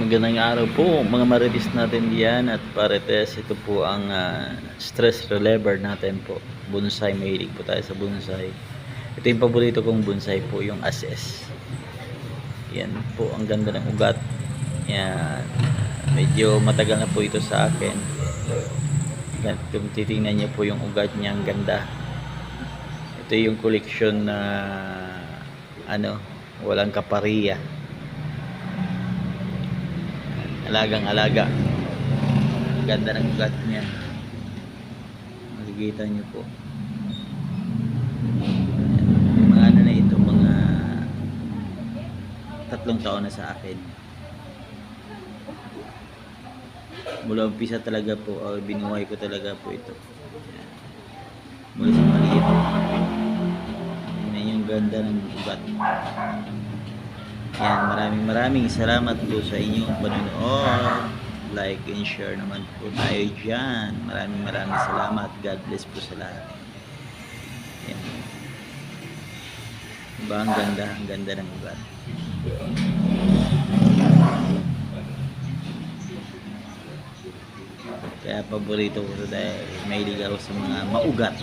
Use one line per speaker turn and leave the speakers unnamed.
Magandang araw po mga marites natin diyan at parites. Ito po ang stress reliever natin po. Bonsai, mahilig po tayo sa bonsai. Ito yung paborito kong bonsai po, yung assess. Yan po, ang ganda ng ugat. Yan. Medyo matagal na po ito sa akin. Kung titingnan niyo po yung ugat niya, ang ganda. Ito yung koleksyon na walang kapariya. Alagang-alaga. Ganda ng ugat niya. Makikita niyo po. Mga na ito, mga 3 taon na sa akin. Mula umpisa talaga po, binuhay ko talaga po ito. Mula sa maliit. Yan yung ganda ng ugat. Yan, maraming salamat po sa inyong panonood. Like and share naman po tayo dyan. Maraming salamat. God bless po sa lahat. Yan. Diba ang ganda ng ugat. Kaya paborito ko ito dahil mahilig ako sa mga maugat.